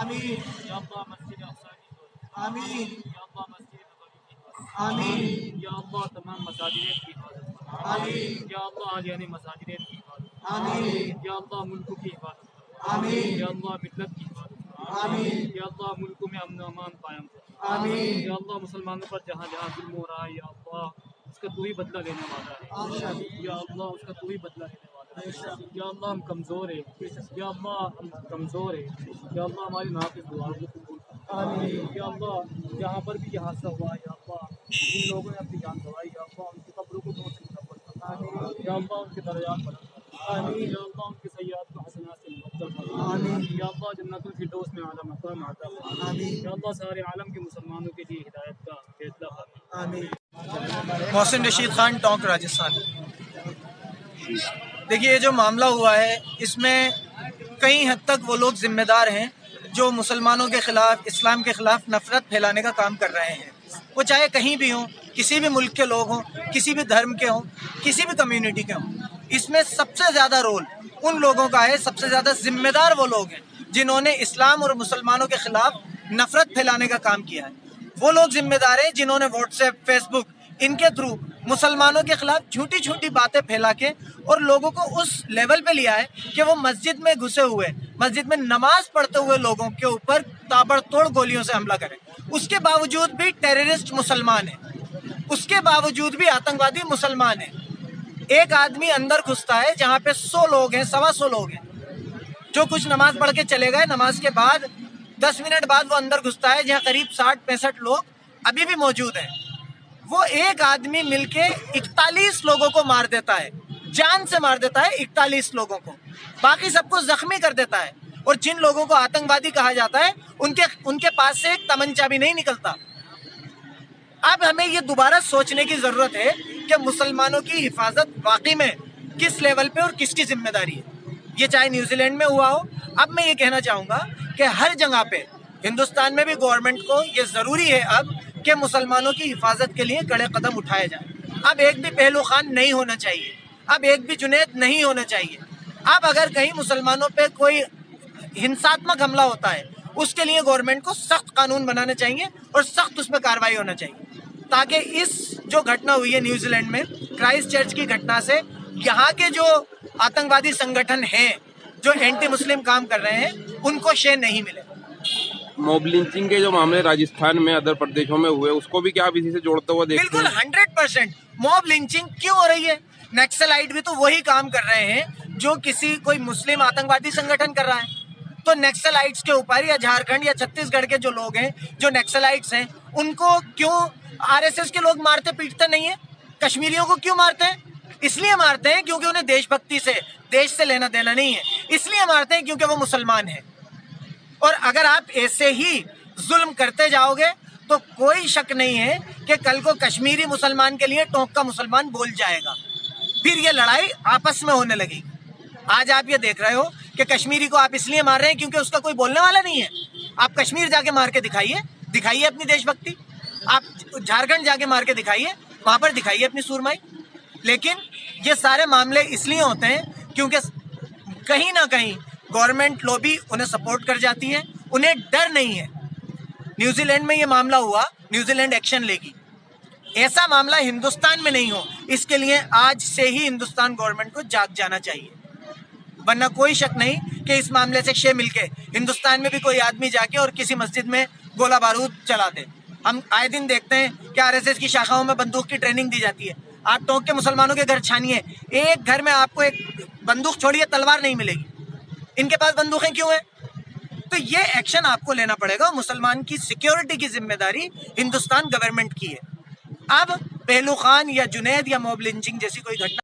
آمین یا اللہ مسجد اقصی کی آمین یا اللہ مسجد نبوی کی آمین یا اللہ تمام مساجد کی حفاظت آمین یا اللہ عالیہ مساجد کی حفاظت آمین یا اللہ ملک کی حفاظت آمین یا اللہ ملت کی حفاظت آمین یا اللہ ملک میں امن و امان قائم کر آمین یا اللہ مسلمانوں پر جہاں جہاں ظلم ہو رہا ہے یا اللہ اس کا تو ہی بدلہ لینے والا ہے یا اللہ اس کا تو ہی بدلہ لینے والا ہے یا اللہ ہم کمزور ہیں یا اللہ ہم کمزور ہیں یا اللہ ہماری ناقص دعاؤں کو قبول کر یا اللہ جہاں پر بھی یہ حادثہ ہوا یا اللہ جن لوگوں نے اپنی جان گنوائی یا اللہ ان کی قبروں کو نور سے منور کر یا اللہ ان کے درجات بلند کر یا اللہ ان کے سیئات کو حسنات سے مبدل کر یا اللہ جنت الفردوس میں اعلیٰ مقام عطا فرما یا اللہ سارے عالم کے مسلمانوں کے لیے ہدایت کا فیصلہ فرما آمین۔ محسن رشید خان، ٹونک، راجستھان۔ دیکھیے یہ جو معاملہ ہوا ہے اس میں کئی حد تک وہ لوگ ذمہ دار ہیں جو مسلمانوں کے خلاف، اسلام کے خلاف نفرت پھیلانے کا کام کر رہے ہیں، وہ چاہے کہیں بھی ہوں، کسی بھی ملک کے لوگ ہوں، کسی بھی دھرم کے ہوں، کسی بھی کمیونٹی کے ہوں۔ اس میں سب سے زیادہ رول ان لوگوں کا ہے، سب سے زیادہ ذمہ دار وہ لوگ ہیں جنہوں نے اسلام اور مسلمانوں کے خلاف نفرت پھیلانے کا کام کیا ہے۔ وہ لوگ ذمہ دار ہیں جنہوں نے واٹس ایپ، فیس بک، ان کے تھرو مسلمانوں کے خلاف جھوٹی جھوٹی باتیں پھیلا کے اور لوگوں کو اس لیول پہ لیا ہے کہ وہ مسجد میں گھسے ہوئے، مسجد میں نماز پڑھتے ہوئے لوگوں کے اوپر تابڑ توڑ گولیوں سے حملہ کریں۔ اس کے باوجود بھی ٹیررسٹ مسلمان ہیں، اس کے باوجود بھی آتنکوادی مسلمان ہیں۔ ایک آدمی اندر گھستا ہے جہاں پہ 100 لوگ ہیں، 125 لوگ ہیں، جو کچھ نماز پڑھ کے چلے گئے، نماز کے بعد 10 منٹ بعد وہ اندر گھستا ہے جہاں قریب 60-65 لوگ ابھی بھی موجود ہیں۔ وہ ایک آدمی مل کے 41 لوگوں کو مار دیتا ہے، جان سے مار دیتا ہے 41 لوگوں کو، باقی سب کو زخمی کر دیتا ہے۔ اور جن لوگوں کو آتنکوادی کہا جاتا ہے ان کے پاس سے ایک تمنچا بھی نہیں نکلتا۔ اب ہمیں یہ دوبارہ سوچنے کی ضرورت ہے کہ مسلمانوں کی حفاظت واقعی میں کس لیول پہ اور کس کی ذمہ داری ہے۔ یہ چاہے نیوزی لینڈ میں ہوا ہو، اب میں یہ کہنا چاہوں گا کہ ہر جگہ پہ ہندوستان میں بھی گورنمنٹ کو یہ ضروری ہے اب کہ مسلمانوں کی حفاظت کے لیے کڑے قدم اٹھائے جائیں۔ اب ایک بھی پہلو خان نہیں ہونا چاہیے، اب ایک بھی جنید نہیں ہونا چاہیے۔ اب اگر کہیں مسلمانوں پہ کوئی ہنساتمک حملہ ہوتا ہے اس کے لیے گورنمنٹ کو سخت قانون بنانے چاہیے اور سخت اس پہ کارروائی ہونا چاہیے، تاکہ اس جو گھٹنا ہوئی ہے نیوزی لینڈ میں کرائسٹ چرچ کی گھٹنا سے یہاں کے جو آتنکوادی سنگٹھن ہیں جو اینٹی مسلم کام کر رہے ہیں ان کو شے نہیں ملے۔ موب لنچنگ کے جو معاملے راجستھان میں ادر پردیشوں میں ہوئے اس کو بھی کیا آپ اسی سے جوڑتے ہوئے دیکھتے ہیں؟ بالکل 100% موب لنچنگ کیوں ہو رہی ہے؟ نیکسلائٹ بھی تو وہی کام کر رہے ہیں جو کوئی مسلم آتنکوادی سنگٹھن کر رہا ہے۔ تو نیکسلائٹس کے اوپر یا جھارکھنڈ یا چھتیس گڑھ کے جو لوگ ہیں جو نیکسلائٹس ہیں ان کو کیوں RSS کے لوگ مارتے پیٹتے نہیں ہیں؟ کشمیریوں کو کیوں مارتے ہیں؟ اس لیے مارتے ہیں کیونکہ انہیں دیش بھکتی سے، دیش سے لینا دینا نہیں ہے، اس لیے مارتے ہیں کیونکہ وہ مسلمان ہیں۔ اور اگر آپ ایسے ہی ظلم کرتے جاؤ گے تو کوئی شک نہیں ہے کہ کل کو کشمیری مسلمان کے لیے ٹونک کا مسلمان بول جائے گا، پھر یہ لڑائی آپس میں ہونے لگے گی۔ آج آپ یہ دیکھ رہے ہو کہ کشمیری کو آپ اس لیے مار رہے ہیں کیونکہ اس کا کوئی بولنے والا نہیں ہے۔ آپ کشمیر جا کے مار کے دکھائیے اپنی دیش بھکتی، آپ جھارکھنڈ جا کے مار کے دکھائیے، وہاں پر دکھائیے اپنی سورمائی۔ لیکن یہ سارے معاملے اس لیے ہوتے ہیں کیونکہ کہیں نہ کہیں گورنمنٹ لوبی انہیں سپورٹ کر جاتی ہے، انہیں ڈر نہیں ہے۔ نیوزی لینڈ میں یہ معاملہ ہوا، نیوزی لینڈ ایکشن لے گی، ایسا معاملہ ہندوستان میں نہیں ہو، اس کے لیے آج سے ہی ہندوستان گورنمنٹ کو جاگ جانا چاہیے۔ ورنہ کوئی شک نہیں کہ اس معاملے سے شے مل کے ہندوستان میں بھی کوئی آدمی جا کے اور کسی مسجد میں گولہ بارود چلا دے، ہم آئے دن دیکھتے ہیں کہ RSS کی شاخاؤں میں بندوق کی ٹریننگ دی جاتی ہے. آپ ٹوک کے مسلمانوں کے گھر چھانیے, ایک گھر میں آپ کو ایک بندوق چھوڑیے تلوار نہیں ملے گی. ان کے پاس بندوقیں کیوں ہیں؟ تو یہ ایکشن آپ کو لینا پڑے گا. مسلمان کی سیکیورٹی کی ذمہ داری ہندوستان گورنمنٹ کی ہے. اب پہلو خان یا جنید یا موب لنچنگ جیسی کوئی گھٹنا